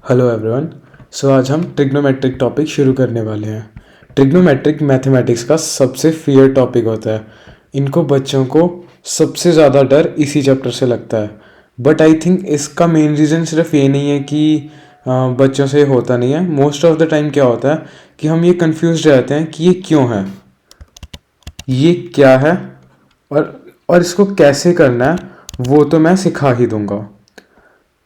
Hello everyone. सो आज हम trigonometric topic शुरू करने वाले हैं। ट्रिग्नोमेट्रिक मैथमेटिक्स का सबसे फियर टॉपिक होता है। इनको बच्चों को सबसे ज़्यादा डर इसी चैप्टर से लगता है। बट आई थिंक इसका मेन रीज़न सिर्फ ये नहीं है कि बच्चों से होता नहीं है। मोस्ट ऑफ द टाइम क्या होता है कि हम ये कंफ्यूज रहते हैं कि ये क्यों है, ये क्या है, और इसको कैसे करना है वो तो मैं सिखा ही दूंगा।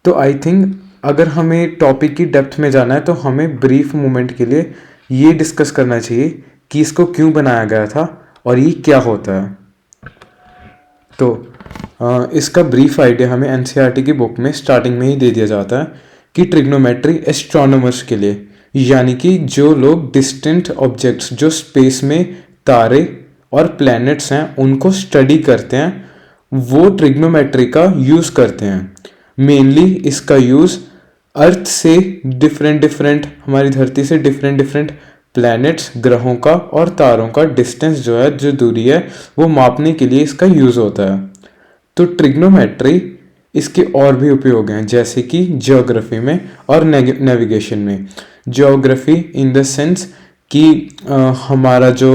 तो आई थिंक अगर हमें टॉपिक की डेप्थ में जाना है तो हमें ब्रीफ मोमेंट के लिए ये डिस्कस करना चाहिए कि इसको क्यों बनाया गया था और ये क्या होता है। तो इसका ब्रीफ आइडिया हमें एनसीईआरटी की बुक में स्टार्टिंग में ही दे दिया जाता है कि ट्रिग्नोमेट्री एस्ट्रोनॉमर्स के लिए, यानी कि जो लोग डिस्टेंट ऑब्जेक्ट्स, जो स्पेस में तारे और प्लैनेट्स हैं उनको स्टडी करते हैं, वो ट्रिग्नोमेट्री का यूज़ करते हैं। मेनली इसका यूज़ अर्थ से डिफरेंट हमारी धरती से डिफरेंट प्लैनेट्स, ग्रहों का और तारों का डिस्टेंस जो है, जो दूरी है, वो मापने के लिए इसका यूज़ होता है। तो ट्रिग्नोमेट्री इसके और भी उपयोग हैं, जैसे कि ज्योग्राफी में और नेविगेशन में। ज्योग्राफी इन द सेंस कि हमारा जो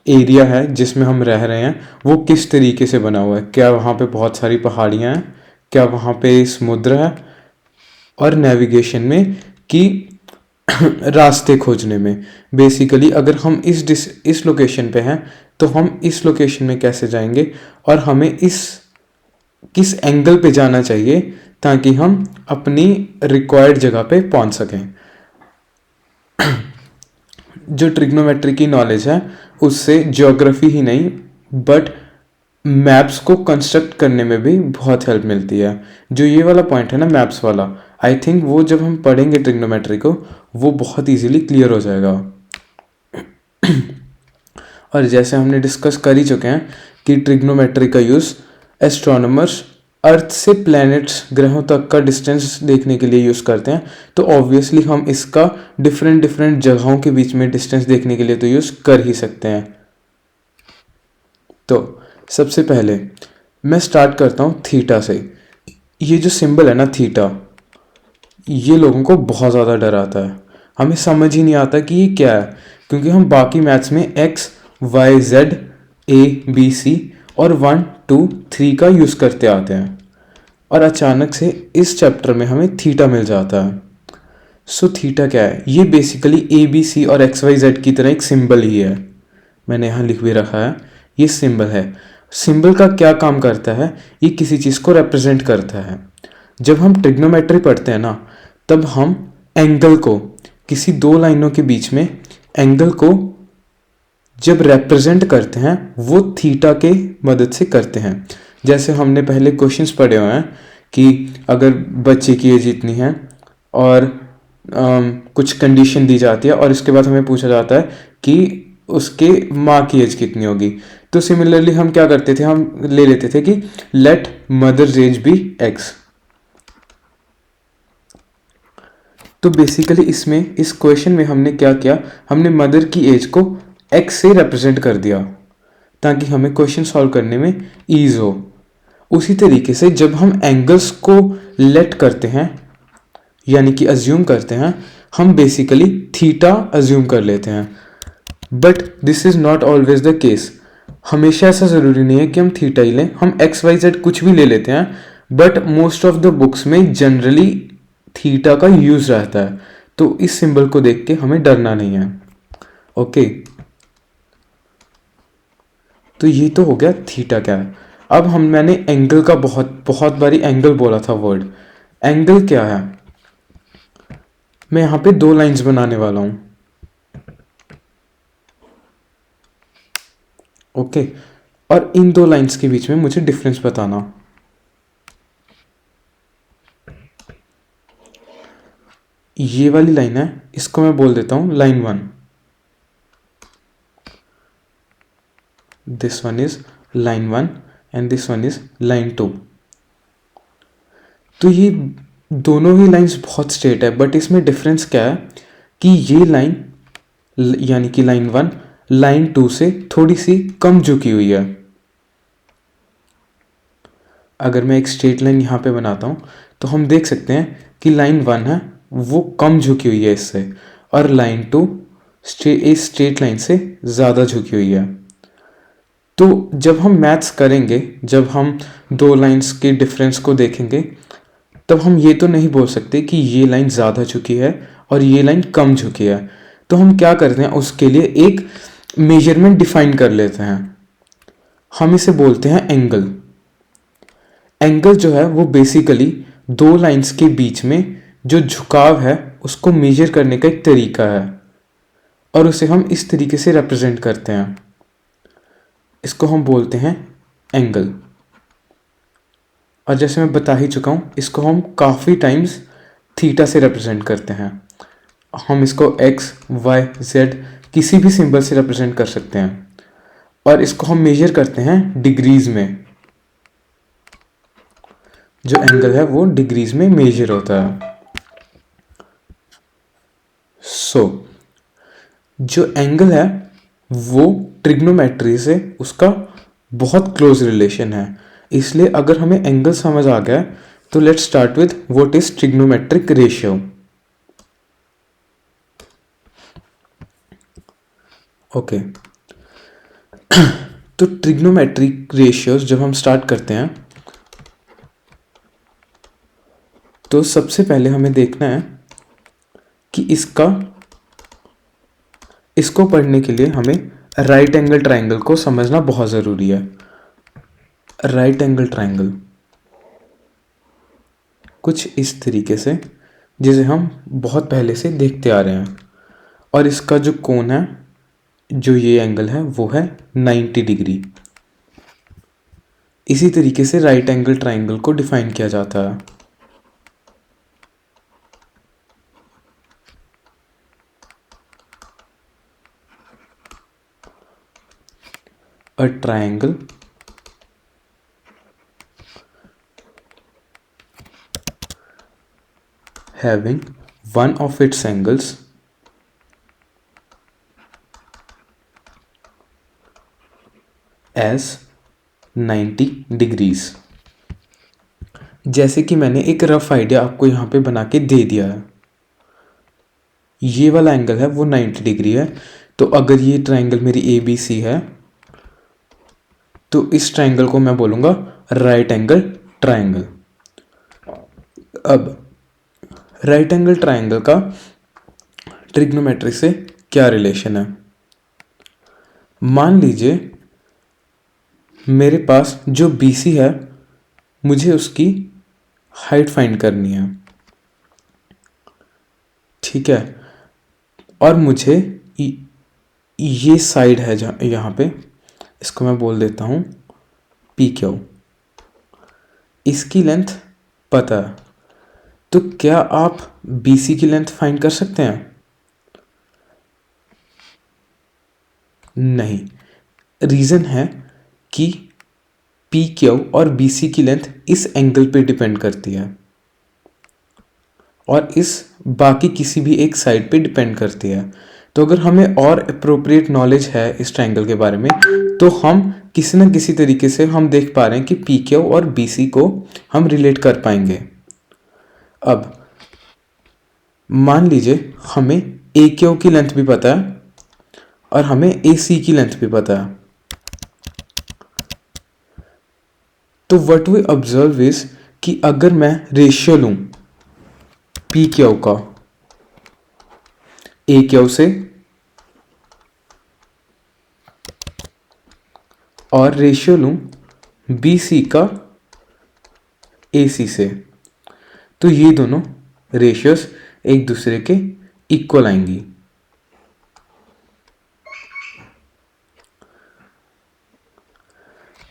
एरिया है जिसमें हम रह रहे हैं वो किस तरीके से बना हुआ है, क्या वहाँ पे बहुत सारी पहाड़ियाँ हैं, क्या वहाँ पे समुद्र है। और नेविगेशन में कि रास्ते खोजने में, बेसिकली अगर हम इस लोकेशन पे हैं तो हम इस लोकेशन में कैसे जाएंगे और हमें किस एंगल पे जाना चाहिए ताकि हम अपनी रिक्वायर्ड जगह पे पहुंच सकें। जो ट्रिग्नोमेट्री की नॉलेज है उससे ज्योग्राफी ही नहीं बट मैप्स को कंस्ट्रक्ट करने में भी बहुत हेल्प मिलती है। जो ये वाला पॉइंट है ना, मैप्स वाला, आई थिंक वो जब हम पढ़ेंगे ट्रिग्नोमेट्री को वो बहुत इजीली क्लियर हो जाएगा। और जैसे हमने डिस्कस कर ही चुके हैं कि ट्रिग्नोमेट्री का यूज़ एस्ट्रोनॉमर्स अर्थ से प्लैनेट्स, ग्रहों तक का डिस्टेंस देखने के लिए यूज़ करते हैं। तो ऑब्वियसली हम इसका डिफरेंट जगहों के बीच में डिस्टेंस देखने के लिए तो यूज़ कर ही सकते हैं। तो सबसे पहले मैं स्टार्ट करता हूँ थीटा से। ये जो सिंबल है ना थीटा, ये लोगों को बहुत ज़्यादा डर आता है। हमें समझ ही नहीं आता कि ये क्या है, क्योंकि हम बाकी मैथ्स में X Y Z A B C और 1 2 3 का यूज़ करते आते हैं, और अचानक से इस चैप्टर में हमें थीटा मिल जाता है। सो थीटा क्या है? ये बेसिकली ए बी सी और एक्स वाई जेड की तरह एक सिंबल ही है। मैंने यहाँ लिख भी रखा है, ये सिंबल है। सिंबल का क्या काम करता है? ये किसी चीज़ को रिप्रेजेंट करता है। जब हम ट्रिग्नोमेट्री पढ़ते हैं ना, तब हम एंगल को, किसी दो लाइनों के बीच में एंगल को जब रिप्रेजेंट करते हैं वो थीटा के मदद से करते हैं। जैसे हमने पहले क्वेश्चंस पढ़े हुए हैं कि अगर बच्चे की एज इतनी है और कुछ कंडीशन दी जाती है और इसके बाद हमें पूछा जाता है कि उसके माँ की एज कितनी होगी, तो सिमिलरली हम क्या करते थे, हम ले लेते थे कि let mother's age be X. तो बेसिकली इसमें, इस क्वेश्चन में हमने क्या किया, हमने मदर की एज को एक्स से रिप्रेजेंट कर दिया ताकि हमें क्वेश्चन सॉल्व करने में ईज हो। उसी तरीके से जब हम एंगल्स को लेट करते हैं, यानी कि अज्यूम करते हैं, हम बेसिकली थीटा अज्यूम कर लेते हैं। But this is not always the case. हमेशा ऐसा ज़रूरी नहीं है कि हम थीटा ही लें, हम एक्स वाई जेड कुछ भी ले लेते हैं। But most of the books में जनरली थीटा का यूज रहता है, तो इस सिंबल को देख के हमें डरना नहीं है। ओके, तो ये तो हो गया थीटा क्या है। अब मैंने एंगल का बहुत बारी एंगल बोला था वर्ड। एंगल क्या है? मैं यहां पे दो लाइंस बनाने वाला हूं। ओके, और इन दो लाइंस के बीच में मुझे डिफरेंस बताना। ये वाली लाइन है, इसको मैं बोल देता हूं line 1, this one is line 1 and this one is line 2। तो ये दोनों ही लाइंस बहुत स्ट्रेट है, बट इसमें डिफरेंस क्या है कि ये लाइन, यानी कि लाइन 1 लाइन 2 से थोड़ी सी कम झुकी हुई है। अगर मैं एक स्ट्रेट लाइन यहाँ पे बनाता हूँ तो हम देख सकते हैं कि लाइन 1 है वो कम झुकी हुई है इससे, और लाइन 2 इस स्ट्रेट लाइन से ज़्यादा झुकी हुई है। तो जब हम मैथ्स करेंगे, जब हम दो लाइंस के डिफरेंस को देखेंगे, तब हम ये तो नहीं बोल सकते कि ये लाइन ज़्यादा झुकी है और ये लाइन कम झुकी है। तो हम क्या करते हैं, उसके लिए एक मेजरमेंट डिफाइन कर लेते हैं। हम इसे बोलते हैं एंगल। एंगल जो है वो बेसिकली दो लाइंस के बीच में जो झुकाव है उसको मेजर करने का एक तरीका है, और उसे हम इस तरीके से रिप्रेजेंट करते हैं। इसको हम बोलते हैं एंगल। और जैसे मैं बता ही चुका हूँ, इसको हम काफ़ी टाइम्स थीटा से रिप्रेजेंट करते हैं। हम इसको x, y, z किसी भी सिंबल से रिप्रेजेंट कर सकते हैं, और इसको हम मेजर करते हैं डिग्रीज में। जो एंगल है वो डिग्रीज में मेजर होता है। जो एंगल है वो ट्रिग्नोमेट्री से उसका बहुत क्लोज रिलेशन है। इसलिए अगर हमें एंगल समझ आ गया तो let's start with what is trigonometric ratio. Okay, तो ट्रिग्नोमेट्रिक रेशियोज जब हम स्टार्ट करते हैं तो सबसे पहले हमें देखना है कि इसको पढ़ने के लिए हमें राइट एंगल ट्रायंगल को समझना बहुत ज़रूरी है। राइट एंगल ट्रायंगल कुछ इस तरीके से, जिसे हम बहुत पहले से देखते आ रहे हैं, और इसका जो कोण है, जो ये एंगल है वो है 90 डिग्री। इसी तरीके से राइट एंगल ट्रायंगल को डिफाइन किया जाता है। A triangle having one of its angles as 90 degrees। जैसे कि मैंने एक रफ आइडिया आपको यहाँ पे बना के दे दिया है, ये वाला एंगल है वो 90 डिग्री है। तो अगर ये ट्रायंगल मेरी ABC है तो इस ट्रायंगल को मैं बोलूँगा राइट एंगल ट्रायंगल। अब राइट एंगल ट्रायंगल का ट्रिग्नोमेट्री से क्या रिलेशन है। मान लीजिए मेरे पास जो BC है, मुझे उसकी हाइट फाइंड करनी है, ठीक है, और मुझे ये साइड है जहाँ यहाँ पे, इसको मैं बोल देता हूँ PQ। इसकी लेंथ पता है, तो क्या आप BC की लेंथ फाइंड कर सकते हैं? नहीं। रीज़न है कि PQ और BC की लेंथ इस एंगल पे डिपेंड करती है और इस बाकी किसी भी एक साइड पे डिपेंड करती है। तो अगर हमें और अप्रोप्रिएट नॉलेज है इस ट्रायंगल के बारे में, तो हम किसी न किसी तरीके से हम देख पा रहे हैं कि PQ और BC को हम रिलेट कर पाएंगे। अब मान लीजिए हमें AQ की लेंथ भी पता है और हमें AC की लेंथ भी पता है। तो व्हाट वी ऑब्जर्व इज कि अगर मैं रेशियो लूं PQ का AQ से और रेशियो लूं BC का AC से, तो ये दोनों रेशियोस एक दूसरे के इक्वल आएंगी।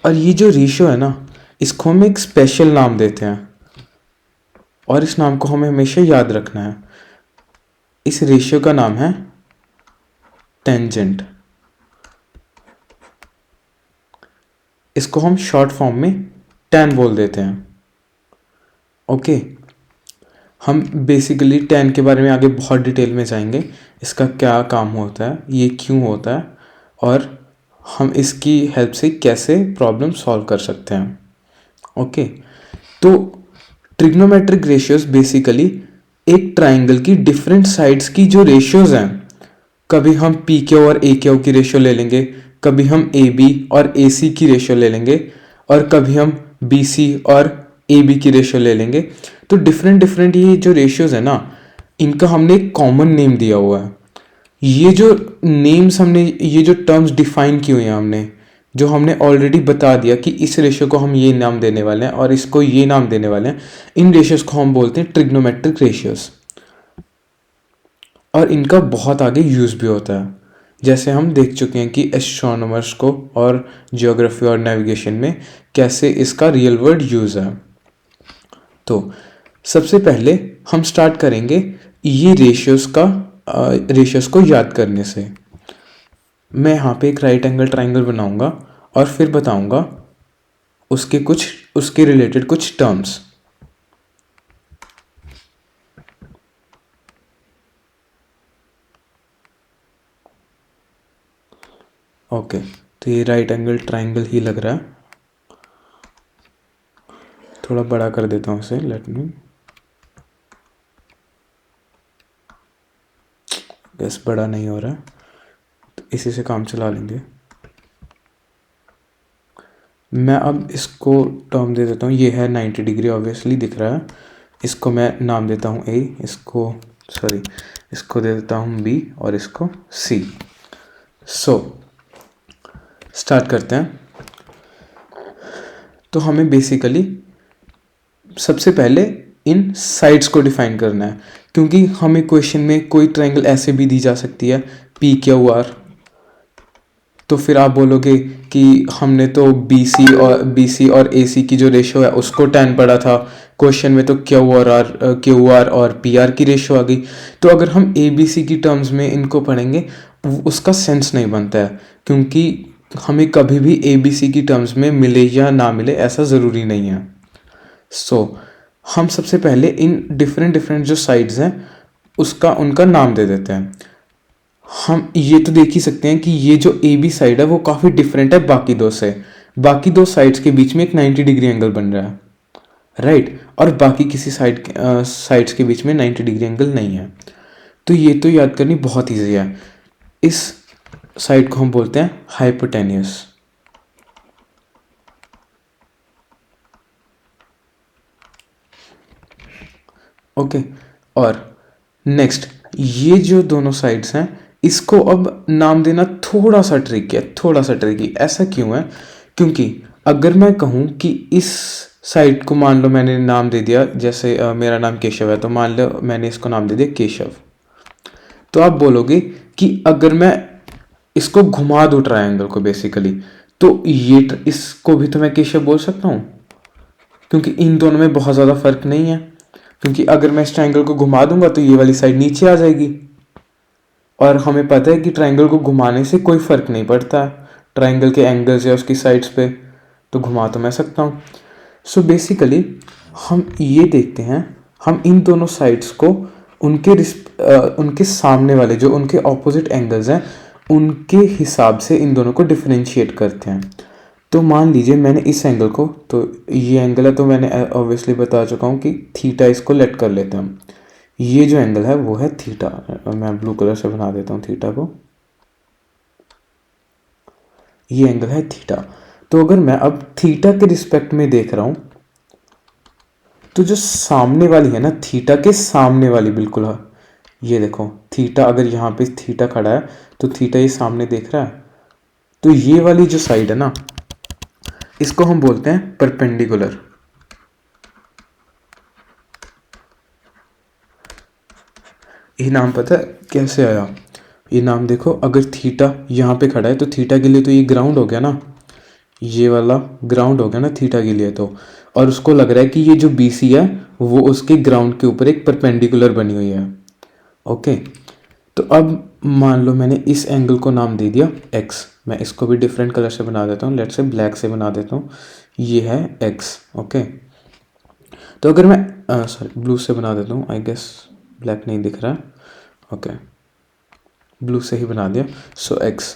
और ये जो रेशियो है ना, इसको हम एक स्पेशल नाम देते हैं और इस नाम को हमें हमेशा याद रखना है। इस रेशियो का नाम है टेंजेंट। इसको हम शॉर्ट फॉर्म में tan बोल देते हैं। ओके, हम बेसिकली tan के बारे में आगे बहुत डिटेल में जाएंगे, इसका क्या काम होता है, ये क्यों होता है, और हम इसकी हेल्प से कैसे प्रॉब्लम सॉल्व कर सकते हैं। ओके, तो ट्रिग्नोमेट्रिक रेशियोज बेसिकली एक ट्राइंगल की डिफरेंट साइड्स की जो रेशियोज हैं, कभी हम पी क्यू और ए क्यू की रेशियो ले लेंगे, कभी हम ए बी और ए सी की रेशियो ले लेंगे, और कभी हम बी सी और ए बी की रेशियो ले लेंगे। तो डिफरेंट डिफरेंट ये जो रेशियोज है ना, इनका हमने एक कॉमन नेम दिया हुआ है। ये जो नेम्स हमने, ये जो टर्म्स डिफाइन की हुई हैं हमने, जो हमने ऑलरेडी बता दिया कि इस रेशियो को हम ये नाम देने वाले हैं और इसको ये नाम देने वाले हैं, इन रेशियोज को हम बोलते हैं ट्रिग्नोमेट्रिक रेशियोज। और इनका बहुत आगे यूज़ भी होता है, जैसे हम देख चुके हैं कि एस्ट्रोनॉमर्स को और जियोग्राफी और नेविगेशन में कैसे इसका रियल वर्ल्ड यूज़ है। तो सबसे पहले हम स्टार्ट करेंगे ये रेशियोज को याद करने से। मैं यहाँ पे एक राइट एंगल ट्राइंगल बनाऊंगा और फिर बताऊंगा उसके रिलेटेड कुछ टर्म्स। ओके, तो ये राइट एंगल ट्राइंगल ही लग रहा है। थोड़ा बड़ा कर देता हूँ इसे, लेट मी, गैस बड़ा नहीं हो रहा है, तो इसी से काम चला लेंगे। मैं अब इसको टर्म दे देता हूँ, ये है 90 डिग्री, ऑब्वियसली दिख रहा है। इसको मैं नाम देता हूँ ए, इसको दे देता हूँ बी और इसको सी। सो स्टार्ट करते हैं। तो हमें बेसिकली सबसे पहले इन साइड्स को डिफाइन करना है, क्योंकि हमें क्वेश्चन में कोई ट्रायंगल ऐसे भी दी जा सकती है पी क्यू आर, तो फिर आप बोलोगे कि हमने तो बी सी और ए सी की जो रेशो है उसको 10 पढ़ा था, क्वेश्चन में तो क्यू आर और पी आर की रेशो आ गई। तो अगर हम ए बी सी की टर्म्स में इनको पढ़ेंगे उसका सेंस नहीं बनता है, क्योंकि हमें कभी भी ए बी सी की टर्म्स में मिले या ना मिले ऐसा ज़रूरी नहीं है। हम सबसे पहले इन डिफरेंट डिफरेंट जो साइड्स हैं उनका नाम दे देते हैं। हम ये तो देख ही सकते हैं कि ये जो ए बी साइड है वो काफ़ी डिफरेंट है बाकी दो से। बाकी दो साइड्स के बीच में एक 90 डिग्री एंगल बन रहा है, राइट, और बाकी किसी साइड्स के बीच में 90 डिग्री एंगल नहीं है। तो ये तो याद करनी बहुत ईजी है। इस साइड को हम बोलते हैं हाइपोटेन्यूस। ओके, और नेक्स्ट ये जो दोनों साइड्स हैं इसको अब नाम देना थोड़ा सा ट्रिकी। ऐसा क्यों है? क्योंकि अगर मैं कहूँ कि इस साइड को, मान लो मैंने नाम दे दिया, जैसे मेरा नाम केशव है, तो मान लो मैंने इसको नाम दे दिया केशव। तो आप बोलोगे कि अगर मैं इसको घुमा दूँ ट्रायंगल को बेसिकली, तो इसको भी तो मैं केशव बोल सकता हूँ, क्योंकि इन दोनों में बहुत ज़्यादा फर्क नहीं है। क्योंकि अगर मैं इस ट्रायंगल को घुमा दूंगा तो ये वाली साइड नीचे आ जाएगी, और हमें पता है कि ट्रायंगल को घुमाने से कोई फ़र्क नहीं पड़ता ट्रायंगल के एंगल्स या उसकी साइड्स पे, तो घुमा तो मैं सकता हूँ। सो बेसिकली हम ये देखते हैं, हम इन दोनों साइड्स को उनके सामने वाले जो उनके ऑपोजिट एंगल्स हैं उनके हिसाब से इन दोनों को डिफरेंशिएट करते हैं। तो मान लीजिए मैंने इस एंगल को, तो ये एंगल है, तो मैंने ऑब्वियसली बता चुका हूँ कि थीटा, इसको लेट कर लेते हैं हम। ये जो एंगल है वो है थीटा, मैं ब्लू कलर से बना देता हूँ थीटा को, ये एंगल है थीटा। तो अगर मैं अब थीटा के रिस्पेक्ट में देख रहा हूँ, तो जो सामने वाली है ना, थीटा के सामने वाली बिल्कुल है, ये देखो थीटा, अगर यहाँ पे थीटा खड़ा है तो थीटा ये सामने देख रहा है, तो ये वाली जो साइड है ना, इसको हम बोलते हैं परपेंडिकुलर। ये नाम पता है कैसे आया? ये नाम देखो, अगर थीटा यहाँ पे खड़ा है तो थीटा के लिए तो ये ग्राउंड हो गया ना, ये वाला ग्राउंड हो गया ना थीटा के लिए, तो और उसको लग रहा है कि ये जो बी सी है वो उसके ग्राउंड के ऊपर एक परपेंडिकुलर बनी हुई है। ओके, तो अब मान लो मैंने इस एंगल को नाम दे दिया एक्स, मैं इसको भी डिफरेंट कलर से बना देता हूँ, लेट से ब्लैक से बना देता हूँ, ये है एक्स। ओके, तो अगर मैं सॉरी ब्लू से बना देता हूँ, आई गेस ब्लैक नहीं दिख रहा है, ओके ब्लू से ही बना दिया। सो एक्स,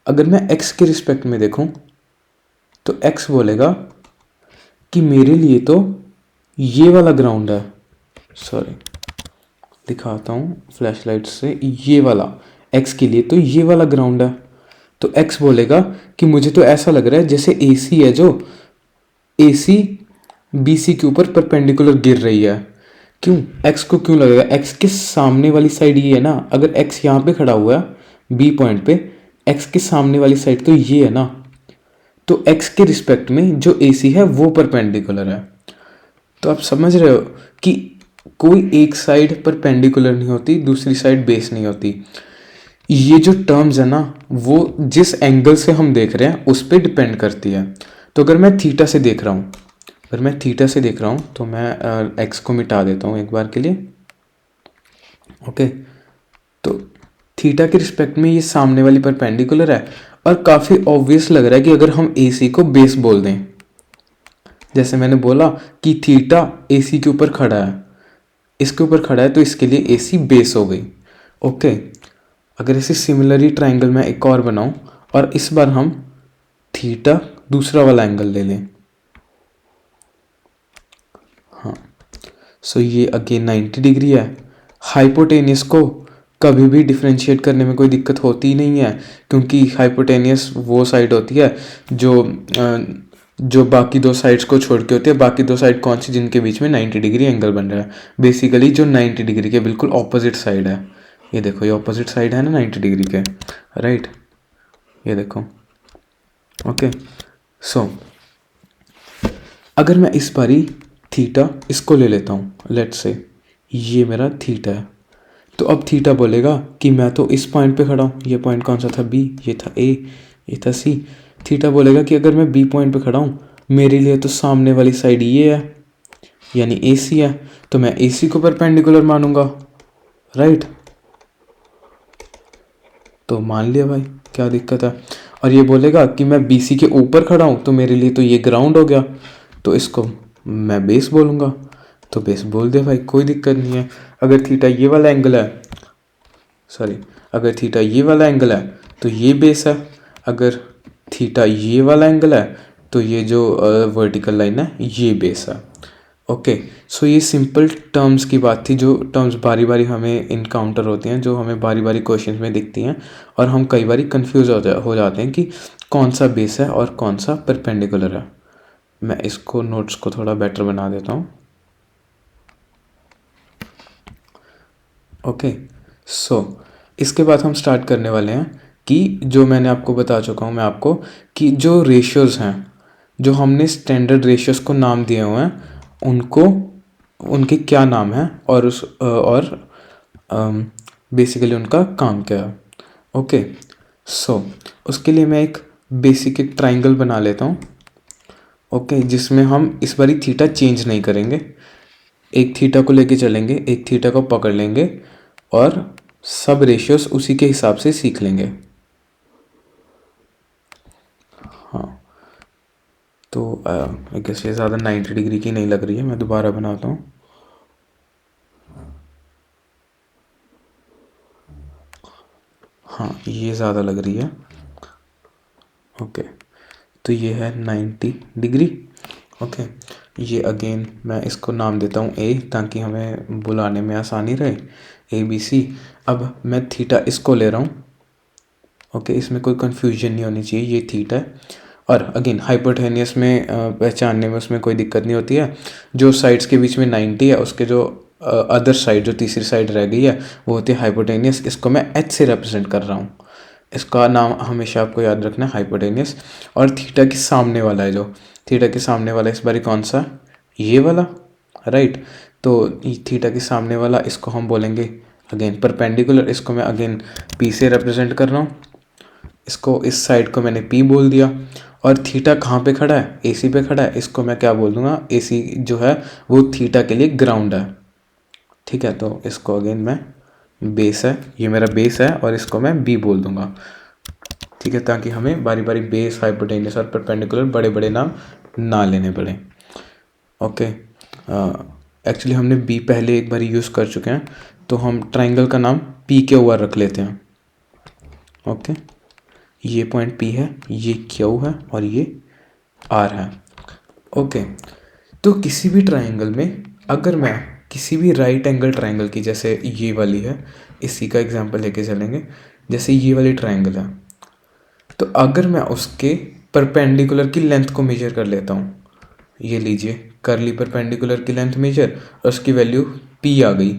अगर मैं एक्स के रिस्पेक्ट में देखूँ तो एक्स बोलेगा कि मेरे लिए तो ये वाला ग्राउंड है, सॉरी दिखाता हूँ फ्लैश लाइट से, ये वाला एक्स के लिए तो ये वाला ग्राउंड है। तो एक्स बोलेगा कि मुझे तो ऐसा लग रहा है जैसे एसी है, जो एसी बीसी के ऊपर परपेंडिकुलर गिर रही है। क्यों, एक्स को क्यों लगेगा, एक्स के सामने वाली साइड ये है ना, अगर एक्स यहाँ पे खड़ा हुआ है बी पॉइंट पे, एक्स के सामने वाली साइड तो ये है ना, तो एक्स के रिस्पेक्ट में जो एसी है वो परपेंडिकुलर है। तो आप समझ रहे हो कि कोई एक साइड परपेंडिकुलर नहीं होती, दूसरी साइड बेस नहीं होती। ये जो टर्म्स है ना, वो जिस एंगल से हम देख रहे हैं उस पर डिपेंड करती है। तो अगर मैं थीटा से देख रहा हूँ, तो मैं एक्स को मिटा देता हूँ एक बार के लिए। ओके, तो थीटा के रिस्पेक्ट में ये सामने वाली परपेंडिकुलर है, और काफ़ी ऑब्वियस लग रहा है कि अगर हम ए सी को बेस बोल दें, जैसे मैंने बोला कि थीटा ए सी के ऊपर खड़ा है, इसके ऊपर खड़ा है, तो इसके लिए ए सी बेस हो गई। ओके, अगर इसी सिमिलरली ट्राइंगल में एक और बनाऊं, और इस बार हम थीटा दूसरा वाला एंगल ले लें। हाँ, सो ये अगेन 90 डिग्री है। हाइपोटेनियस को कभी भी डिफ्रेंशिएट करने में कोई दिक्कत होती नहीं है, क्योंकि हाइपोटेनियस वो साइड होती है जो बाकी दो साइड्स को छोड़ के होती है। बाकी दो साइड कौन सी, जिनके बीच में 90 डिग्री एंगल बन रहा है, बेसिकली जो 90 डिग्री के बिल्कुल ऑपोजिट साइड है। ये देखो, ये ऑपोजिट साइड है ना 90 डिग्री के, राइट, ये देखो। ओके, सो अगर मैं इस बारी थीटा इसको ले लेता हूँ, लेट्स से ये मेरा थीटा है, तो अब थीटा बोलेगा कि मैं तो इस पॉइंट पे खड़ा हूँ। ये पॉइंट कौन सा था, बी, ये था ए, ये था सी। थीटा बोलेगा कि अगर मैं बी पॉइंट पे खड़ा हूँ, मेरे लिए तो सामने वाली साइड ये है, यानी ए सी है, तो मैं ए सी को परपेंडिकुलर मानूंगा, राइट। तो मान लिया भाई, क्या दिक्कत है। और ये बोलेगा कि मैं बी सी के ऊपर खड़ा हूँ, तो मेरे लिए तो ये ग्राउंड हो गया, तो इसको मैं बेस बोलूँगा, तो बेस बोल दिया भाई, कोई दिक्कत नहीं है। अगर थीटा ये वाला एंगल है, सॉरी, अगर थीटा ये वाला एंगल है तो ये बेस है, अगर थीटा ये वाला एंगल है तो ये जो वर्टिकल लाइन है ये बेस है। ओके, सो ये सिंपल टर्म्स की बात थी, जो टर्म्स बारी बारी हमें इनकाउंटर होती हैं, जो हमें बारी बारी क्वेश्चंस में दिखती हैं, और हम कई बारी कंफ्यूज हो जाते हैं कि कौन सा बेस है और कौन सा परपेंडिकुलर है। मैं इसको नोट्स को थोड़ा बेटर बना देता हूँ। ओके, सो इसके बाद हम स्टार्ट करने वाले हैं कि जो मैंने आपको बता चुका हूँ मैं आपको, कि जो रेशियोज़ हैं, जो हमने स्टैंडर्ड रेशियोज़ को नाम दिए हुए हैं, उनको उनके क्या नाम हैं, और बेसिकली उनका काम क्या है। ओके, सो उसके लिए मैं एक बेसिक एक ट्राइंगल बना लेता हूँ। ओके, जिसमें हम इस बारी थीटा चेंज नहीं करेंगे, एक थीटा को लेके चलेंगे, एक थीटा को पकड़ लेंगे, और सब रेशियोस उसी के हिसाब से सीख लेंगे। हाँ, तो आई गेस ये ज़्यादा 90 डिग्री की नहीं लग रही है, मैं दोबारा बनाता हूँ। हाँ, ये ज़्यादा लग रही है। ओके, तो ये है 90 डिग्री। ओके, ये अगेन मैं इसको नाम देता हूँ ए, ताकि हमें बुलाने में आसानी रहे, ए बी सी। अब मैं थीटा इसको ले रहा हूँ। ओके, इसमें कोई कन्फ्यूजन नहीं होनी चाहिए, ये थीटा है। और अगेन हाइपोटेनियस में पहचानने में उसमें कोई दिक्कत नहीं होती है। जो साइड्स के बीच में 90 है, उसके जो अदर साइड, जो तीसरी साइड रह गई है, वो होती है हाइपोटेनियस। इसको मैं एच से रिप्रेजेंट कर रहा हूँ, इसका नाम हमेशा आपको याद रखना है, हाइपोटेनियस। और थीटा के सामने वाला है, जो थीटा के सामने वाला इस बारी कौन सा, ये वाला, राइट। तो थीटा के सामने वाला, इसको हम बोलेंगे अगेन परपेंडिकुलर, इसको मैं अगेन पी से रिप्रेजेंट कर रहा हूँ। इसको, इस साइड को मैंने पी बोल दिया। और थीटा कहाँ पे खड़ा है, ए सी पे खड़ा है, इसको मैं क्या बोल दूंगा, ए सी जो है वो थीटा के लिए ग्राउंड है। ठीक है, तो इसको अगेन मैं बेस है, ये मेरा बेस है, और इसको मैं बी बोल दूंगा। ठीक है, ताकि हमें बारी बारी बेस, हाइपोटेन्यूस और परपेंडिकुलर बड़े बड़े नाम ना लेने पड़े। ओके, एक्चुअली हमने बी पहले एक बार यूज़ कर चुके हैं, तो हम ट्राइंगल का नाम पी के ऊपर रख लेते हैं। ओके, ये पॉइंट पी है, ये क्यू है, और ये आर है। ओके, तो किसी भी ट्राइंगल में अगर मैं किसी भी राइट एंगल ट्राइंगल की, जैसे ये वाली है, इसी का एग्जांपल लेके चलेंगे, जैसे ये वाली ट्राइंगल है, तो अगर मैं उसके परपेंडिकुलर की लेंथ को मेजर कर लेता हूँ, ये लीजिए कर ली परपेंडिकुलर की लेंथ मेजर और उसकी वैल्यू p आ गई,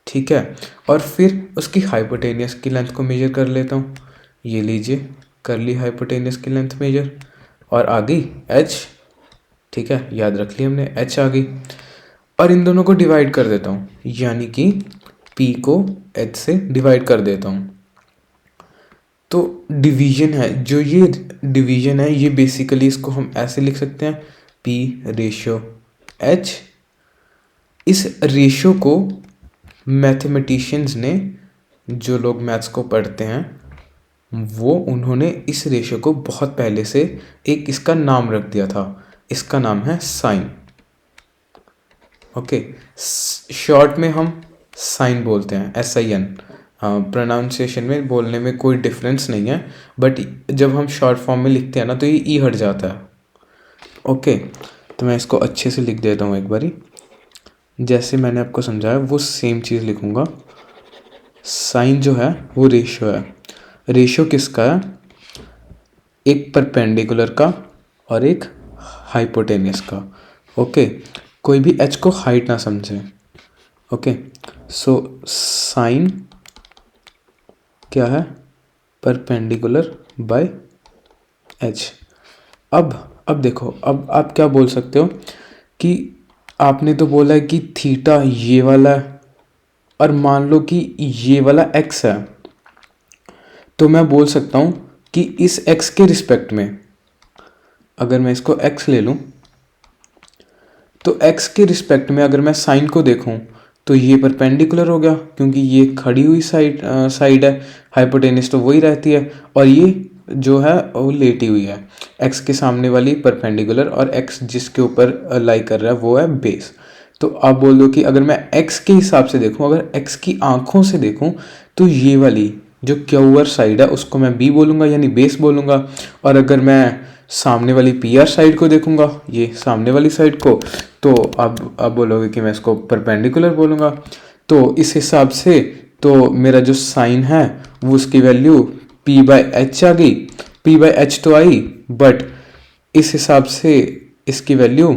ठीक है। और फिर उसकी हाइपोटेनियस की लेंथ को मेजर कर लेता हूँ, ये लीजिए कर ली हाइपोटेनियस की लेंथ मेजर और आ गई h, ठीक है, याद रख ली हमने, h आ गई। और इन दोनों को डिवाइड कर देता हूँ, यानी कि p को h से डिवाइड कर देता हूँ। तो डिवीजन है, जो ये डिवीजन है, ये बेसिकली इसको हम ऐसे लिख सकते हैं p रेशियो h। इस रेशियो को मैथमेटिशियंस ने, जो लोग मैथ्स को पढ़ते हैं, वो उन्होंने इस रेशियो को बहुत पहले से एक इसका नाम रख दिया था, इसका नाम है साइन। ओके, शॉर्ट में हम साइन बोलते हैं, SIN। प्रोनाउंसिएशन में बोलने में कोई डिफरेंस नहीं है, बट जब हम शॉर्ट फॉर्म में लिखते हैं ना तो ये ई हट जाता है। ओके, तो मैं इसको अच्छे से लिख देता हूँ एक बारी, जैसे मैंने आपको समझाया वो सेम चीज़ लिखूँगा। साइन जो है वो रेशियो है। रेशियो किसका है? एक परपेंडिकुलर का और एक हाइपोटेनियस का। ओके, कोई भी h को हाइट ना समझे। ओके, सो साइन क्या है? Perpendicular by h। अब देखो, अब आप क्या बोल सकते हो कि आपने तो बोला है कि थीटा ये वाला है और मान लो कि ये वाला x है, तो मैं बोल सकता हूँ कि इस x के रिस्पेक्ट में अगर मैं इसको x ले लूँ तो x के रिस्पेक्ट में अगर मैं साइन को देखूँ तो ये परपेंडिकुलर हो गया, क्योंकि ये खड़ी हुई साइड है, हाइपोटेनस तो वही रहती है, और ये जो है वो लेटी हुई है, x के सामने वाली परपेंडिकुलर और x जिसके ऊपर लाई कर रहा है वो है बेस। तो आप बोल दो कि अगर मैं x के हिसाब से देखूं, अगर x की आंखों से देखूं, तो ये वाली जो क्यूअर साइड है उसको मैं b बोलूँगा, यानी बेस बोलूँगा। और अगर मैं सामने वाली PR साइड को देखूंगा, ये सामने वाली साइड को, तो अब बोलोगे कि मैं इसको परपेंडिकुलर बोलूँगा। तो इस हिसाब से तो मेरा जो साइन है वो उसकी वैल्यू p/h आ गई। p/h तो आई, बट इस हिसाब से इसकी वैल्यू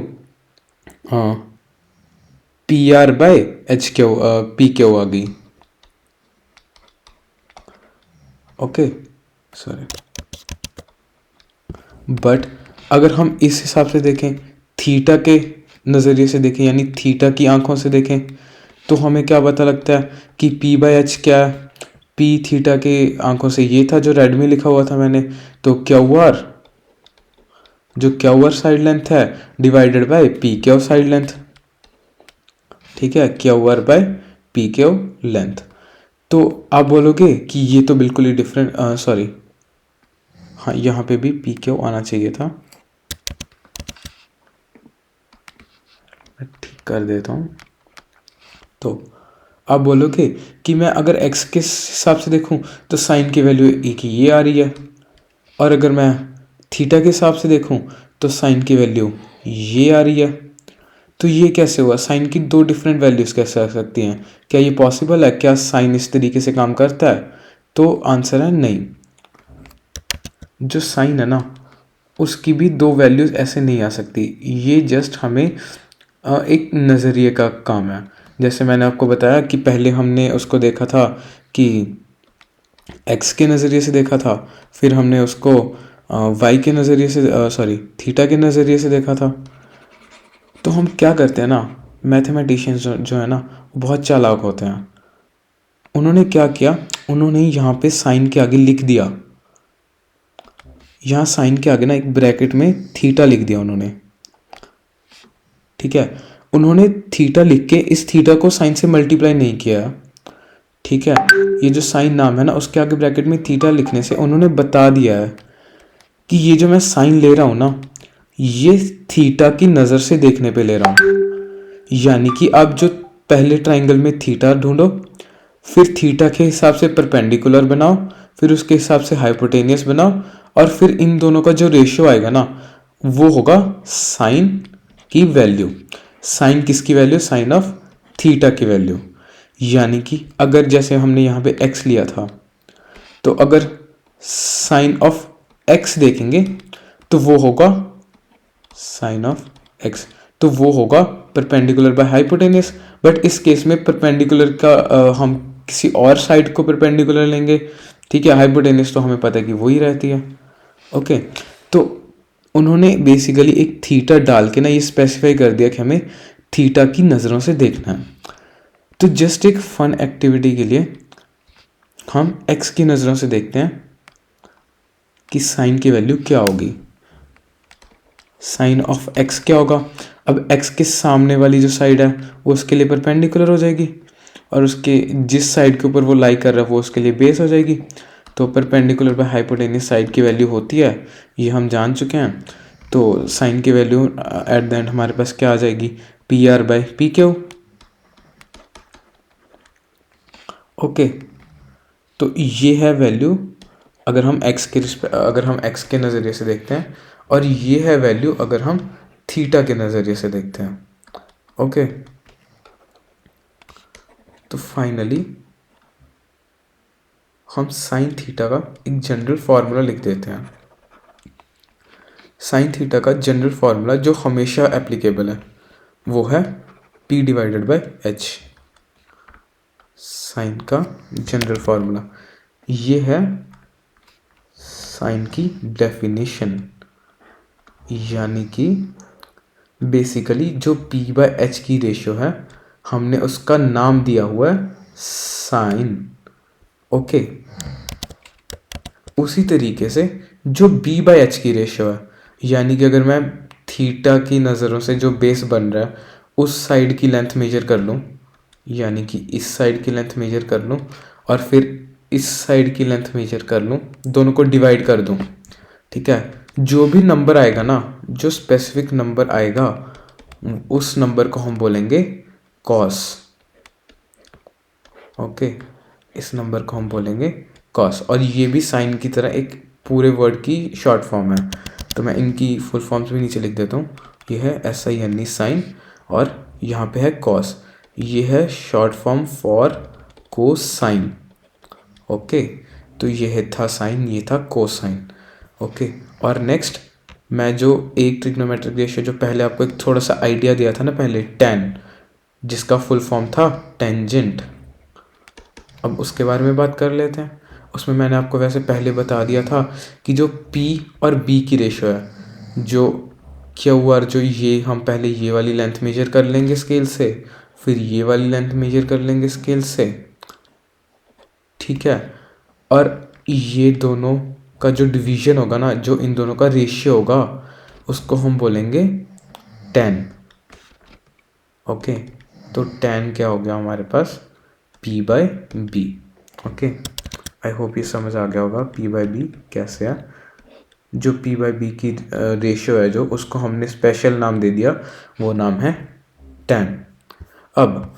PR/h PQ आ गई। ओके, सॉरी, बट अगर हम इस हिसाब से देखें, थीटा के नज़रिए से देखें, यानी थीटा की आंखों से देखें, तो हमें क्या पता लगता है कि p/h क्या है? p थीटा के आंखों से ये था जो रेड में लिखा हुआ था मैंने, तो क्यूआर, जो क्यूआर साइड लेंथ है divided by PQ side length, ठीक है, QR/PQ लेंथ। तो आप बोलोगे कि ये तो बिल्कुल ही डिफरेंट, सॉरी, हाँ यहाँ पे भी PQ आना चाहिए था, मैं ठीक कर देता हूँ। तो आप बोलोगे कि मैं अगर x के हिसाब से देखूँ तो साइन की वैल्यू एक ही ये आ रही है, और अगर मैं थीटा के हिसाब से देखूँ तो साइन की वैल्यू ये आ रही है। तो ये कैसे हुआ? साइन की दो डिफरेंट वैल्यूज़ कैसे आ सकती हैं? क्या ये पॉसिबल है? क्या साइन इस तरीके से काम करता है? तो आंसर है नहीं। जो साइन है ना उसकी भी दो वैल्यूज़ ऐसे नहीं आ सकती, ये जस्ट हमें एक नज़रिए का काम है। जैसे मैंने आपको बताया कि पहले हमने उसको देखा था कि x के नज़रिए से देखा था, फिर हमने उसको y के नज़रिए से, सॉरी, थीटा के नज़रिए से देखा था। तो हम क्या करते हैं ना, मैथमेटिशियंस जो है ना वो बहुत चालाक होते हैं। उन्होंने क्या किया, उन्होंने यहाँ पे साइन के आगे लिख दिया, यहाँ साइन के आगे ना एक ब्रैकेट में थीटा लिख दिया उन्होंने, ठीक है। उन्होंने थीटा लिख के इस थीटा को साइन से मल्टीप्लाई नहीं किया, ठीक है। ये जो साइन नाम है ना उसके आगे ब्रैकेट में थीटा लिखने से उन्होंने बता दिया है कि ये जो मैं साइन ले रहा हूँ ना ये थीटा की नज़र से देखने पे ले रहा हूँ। यानी कि आप जो पहले ट्राइंगल में थीटा ढूंढो, फिर थीटा के हिसाब से परपेंडिकुलर बनाओ, फिर उसके हिसाब से हाइपोटेनियस बनाओ, और फिर इन दोनों का जो रेशियो आएगा ना वो होगा साइन की वैल्यू। साइन किसकी वैल्यू? साइन ऑफ थीटा की वैल्यू। यानी कि अगर जैसे हमने यहाँ पे x लिया था, तो अगर साइन ऑफ x देखेंगे तो वो होगा साइन ऑफ x, तो वो होगा परपेंडिकुलर बाय हाइपोटेन्यूस। बट इस केस में परपेंडिकुलर का हम किसी और साइड को परपेंडिकुलर लेंगे, ठीक है। हाइपोटेन्यूस तो हमें पता है कि वही रहती है, ओके। तो उन्होंने बेसिकली एक थीटा डाल के ना ये स्पेसिफाई कर दिया कि हमें थीटा की नज़रों से देखना है। तो जस्ट एक फन एक्टिविटी के लिए हम x की नज़रों से देखते हैं कि साइन की वैल्यू क्या होगी। साइन ऑफ x क्या होगा? अब x के सामने वाली जो साइड है वो उसके लिए परपेंडिकुलर हो जाएगी, और उसके जिस साइड के ऊपर वो लाई कर रहा है वो उसके लिए बेस हो जाएगी। तो परपेंडिकुलर बाय हाइपोटेन्यूस साइड की वैल्यू होती है, ये हम जान चुके हैं। तो साइन की वैल्यू एट द एंड हमारे पास क्या आ जाएगी? P R by P Q, okay. तो ये है वैल्यू अगर हम x के नज़रिए से देखते हैं, और ये है वैल्यू अगर हम थीटा के नज़रिए से देखते हैं, ओके। तो फाइनली हम साइन थीटा का एक जनरल फार्मूला लिख देते हैं। साइन थीटा का जनरल फार्मूला जो हमेशा एप्लीकेबल है वो है p divided by h। Sine का जनरल फार्मूला ये है साइन की डेफिनेशन, यानी कि बेसिकली जो p बाय h की रेशियो है हमने उसका नाम दिया हुआ है साइन, ओके। उसी तरीके से जो b बाय h की रेशियो है, यानी कि अगर मैं थीटा की नज़रों से जो बेस बन रहा है उस साइड की लेंथ मेजर कर लूँ, यानी कि इस साइड की लेंथ मेजर कर लूँ और फिर इस साइड की लेंथ मेजर कर लूँ, दोनों को डिवाइड कर दूँ, ठीक है। जो भी नंबर आएगा ना, जो स्पेसिफिक नंबर आएगा उस नंबर को हम बोलेंगे कॉस, ओके। इस नंबर को हम बोलेंगे कॉस, और ये भी साइन की तरह एक पूरे वर्ड की शॉर्ट फॉर्म है। तो मैं इनकी फुल फॉर्म्स भी नीचे लिख देता हूँ। ये है SIN साइन, और यहाँ पे है कॉस, ये है short form for cosine, okay. तो ये है था साइन, ये था कोसाइन, ओके। और नेक्स्ट मैं जो एक ट्रिग्नोमेट्रिक रेशियो जो पहले आपको एक थोड़ा सा आइडिया दिया था ना पहले, tan, जिसका फुल फॉर्म था टेंजेंट, अब उसके बारे में बात कर लेते हैं। उसमें मैंने आपको वैसे पहले बता दिया था कि जो P और B की रेशियो है, जो QR, जो ये हम पहले ये वाली लेंथ मेजर कर लेंगे स्केल से, फिर ये वाली लेंथ मेजर कर लेंगे स्केल से, ठीक है। और ये दोनों का जो डिवीजन होगा ना, जो इन दोनों का रेशियो होगा, उसको हम बोलेंगे tan, ओके। तो tan क्या हो गया हमारे पास? P by B, okay. I hope ये समझ आ गया होगा P बाय बी कैसे है। जो P बाय बी की रेशियो है जो, उसको हमने स्पेशल नाम दे दिया, वो नाम है tan। अब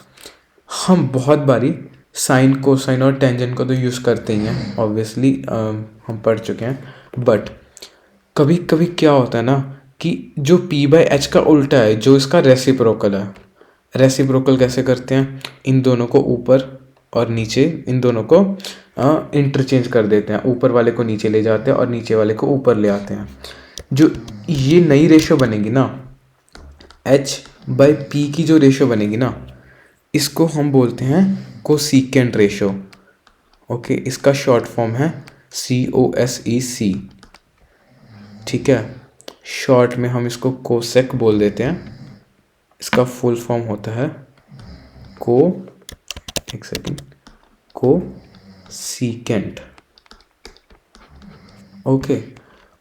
हम बहुत बारी साइन, कोसाइन और टेंजेंट को तो यूज़ करते ही हैं, ऑब्वियसली हम पढ़ चुके हैं। बट कभी कभी क्या होता है ना कि जो P बाय एच का उल्टा है, जो इसका रेसिप्रोकल है। रेसिप्रोकल कैसे करते हैं? इन दोनों को ऊपर और नीचे, इन दोनों को इंटरचेंज कर देते हैं, ऊपर वाले को नीचे ले जाते हैं और नीचे वाले को ऊपर ले आते हैं। जो ये नई रेशियो बनेगी ना, H बाय P की जो रेशियो बनेगी ना, इसको हम बोलते हैं कोसीकेंट रेशियो, ओके। इसका शॉर्ट फॉर्म है COSEC, ठीक है। शॉर्ट में हम इसको कोसेक बोल देते हैं। इसका फुल फॉर्म होता है कोसीकेंट, ओके।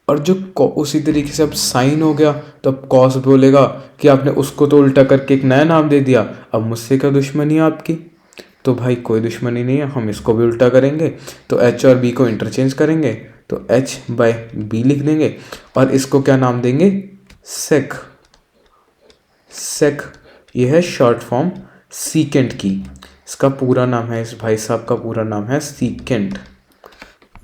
और जो उसी तरीके से अब साइन हो गया, तो अब कॉस बोलेगा कि आपने उसको तो उल्टा करके एक नया नाम दे दिया, अब मुझसे क्या दुश्मनी है आपकी? तो भाई कोई दुश्मनी नहीं है, हम इसको भी उल्टा करेंगे। तो H और B को इंटरचेंज करेंगे, तो H बाय B लिख देंगे, और इसको क्या नाम देंगे? सेक। सेक ये है शॉर्ट फॉर्म सीकेंट की। इसका पूरा नाम है, इस भाई साहब का पूरा नाम है सीकेंट,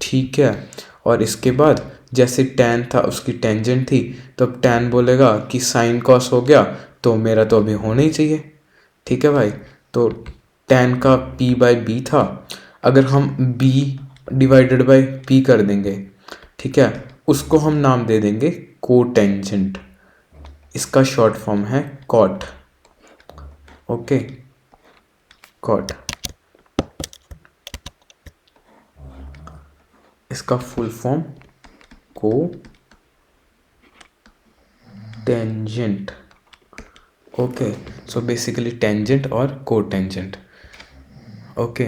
ठीक है। और इसके बाद जैसे tan था उसकी टेंजेंट थी, तो अब tan बोलेगा कि sin cos हो गया, तो मेरा तो अभी होना ही चाहिए। ठीक है भाई, तो tan का p बाई बी था, अगर हम b डिवाइडेड बाई p कर देंगे, ठीक है, उसको हम नाम दे देंगे कोटेंजेंट। इसका शॉर्ट फॉर्म है कॉट। Okay, cot. इसका full form cotangent. Okay, so basically tangent और कोटेंजेंट। ओके,